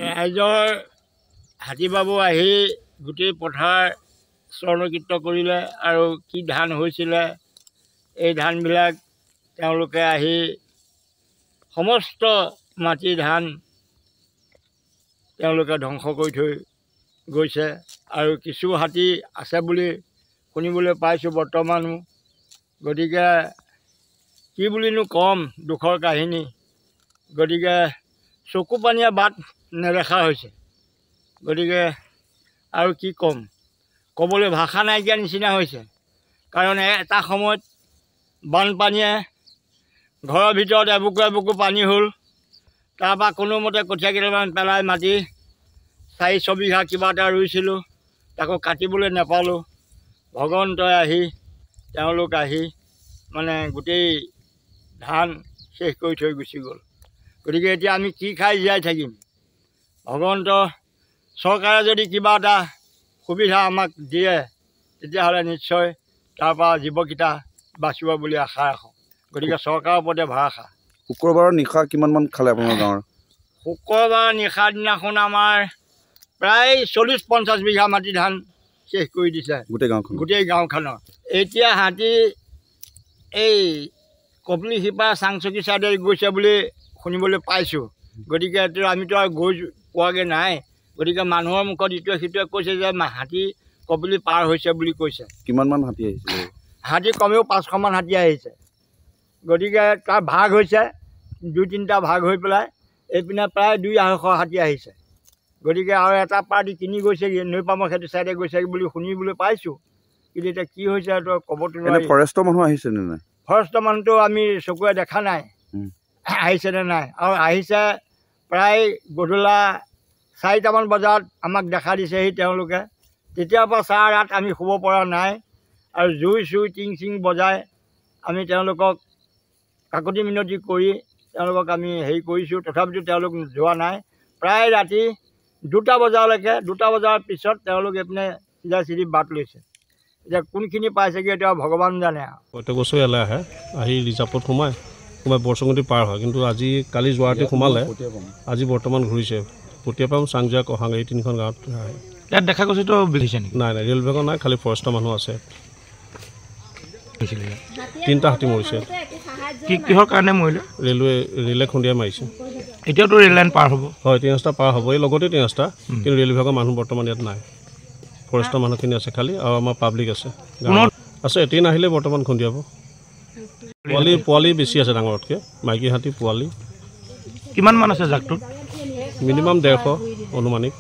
ৰাইজৰ হাতীবাবু আহি গোটেই পথাৰ স্বৰ্ণকৃত কৰিলে আৰু কি ধান হৈছিলে এই ধানবিলাক তেওঁলোকে আহি সমস্ত মাটি ধান তেওঁলোকে ধ্বংস কৰি থৈ গৈছে আৰু কিছু হাতী আছে বুলি শুনিবলৈ পাইছোঁ বৰ্তমানো। গতিকে কি বুলিনো ক'ম, দুখৰ কাহিনী। গতিকে চকু পানীয়ে বাট নেদেখা হৈছে। গতিকে আৰু কি ক'ম, ক'বলৈ ভাষা নাইকিয়া নিচিনা হৈছে। কাৰণ এটা সময়ত বানপানীয়ে ঘৰৰ ভিতৰত এবুকু এবুকু পানী হ'ল, তাৰপৰা কোনোমতে কঠীয়া কেইটামান পেলাই মাটি 4-6 বিঘা কিবা এটা ৰুইছিলোঁ, তাকো কাটিবলৈ নাপালোঁ। ভগৱন্তই আহি তেওঁলোক আহি মানে গোটেই ধান শেষ কৰি থৈ গুচি গ'ল। গতিকে এতিয়া আমি কি খাই জীয়াই থাকিম? ভগৱন্ত চৰকাৰে যদি কিবা এটা সুবিধা আমাক দিয়ে তেতিয়াহ'লে নিশ্চয় তাৰপৰা জীৱকেইটা বাচিব বুলি আশা ৰাখোঁ। গতিকে চৰকাৰৰ ওপৰতে ভৰসা। শুক্ৰবাৰৰ নিশা কিমানমান খালে আপোনাৰ গাঁৱৰ? শুক্ৰবাৰ নিশা দিনাখন আমাৰ প্ৰায় 40-50 বিঘা মাটি ধান শেষ কৰি দিছে গোটেই গাঁওখনৰ। এতিয়া হাতী এই কপলি শিপা চাংচকী চাইডে গৈছে বুলি শুনিবলৈ পাইছোঁ। গতিকে এইটো আমিতো আৰু গৈ পোৱাগৈ নাই। গতিকে মানুহৰ মুখত ইটোৱে সিটোৱে কৈছে যে হাতী কপলি পাৰ হৈছে বুলি কৈছে। কিমানমান হাতী আহিছিলে? হাতী কমেও 500মান হাতী আহিছে। গতিকে তাৰ ভাগ হৈছে 2-3টা ভাগ হৈ পেলাই এইপিনে প্ৰায় 200-250 হাতী আহিছে। গতিকে আৰু এটা পাৰ্টি কিনি গৈছেগৈ, নৈপামৰ খেতি চাইডে গৈছেগৈ বুলি শুনিবলৈ পাইছোঁ। কিন্তু এতিয়া কি হৈছে এইটো ক'বতো নোৱাৰি। ফৰেষ্টৰ মানুহ আহিছেনে নাই? ফৰেষ্টৰ মানুহটো আমি চকুৰে দেখা নাই আহিছেনে নাই। আৰু আহিছে প্ৰায় গধূলা 4টামান বজাত আমাক দেখা দিছেহি তেওঁলোকে। তেতিয়াৰ পৰা চাহ ৰাত আমি শুব পৰা নাই। আৰু জুই চুই টিং বজাই আমি তেওঁলোকক কাকতি মিনতি কৰি তেওঁলোকক আমি হেৰি কৰিছোঁ, তথাপিতো তেওঁলোক যোৱা নাই। প্ৰায় ৰাতি 2টা বজালৈকে, 2টা বজাৰ পিছত তেওঁলোক এইপিনে চিধা চিধি বাট লৈছে। এতিয়া কোনখিনি পাইছেগৈ এতিয়া ভগৱান জানে। প্ৰত্যেক বছৰে ইয়ালৈ আহে, আহি ৰিজাৰ্ভত সোমাই বৰচংগুটি পাৰ হয়। কিন্তু কালি যোৱা ৰাতি সোমালে, আজি বৰ্তমান ঘূৰিছে পটিয়াপাম, চাংজুৱা, কহাং, এই 3খন গাঁৱত আহে। ইয়াত দেখা গৈছেতো বিধিছে নেকি? নাই নাই, ৰেল বিভাগৰ নাই, খালি ফৰেষ্টৰ মানুহ আছে। 3টা হাতী মৰিছে। কিহৰ কাৰণে মৰিলে? ৰেলে খুন্দিয়াই মাৰিছে। এতিয়াতো ৰেল লাইন পাৰ হ'ব? হয়, 3 ৰাস্তা পাৰ হ'ব, এই লগতে 3 ৰাস্তা। কিন্তু ৰেল বিভাগৰ মানুহ বৰ্তমান ইয়াত নাই। ফৰেষ্টৰ মানুহখিনি আছে খালি, আৰু আমাৰ পাব্লিক আছে। আছে, এদিন আহিলে বৰ্তমান খুন্দিয়াব। পোৱালি বেছি আছে ডাঙৰতকৈ, মাইকী হাতী পোৱালি কিমানমান আছে জাকটোত? মিনিমাম 150 অনুমানিক।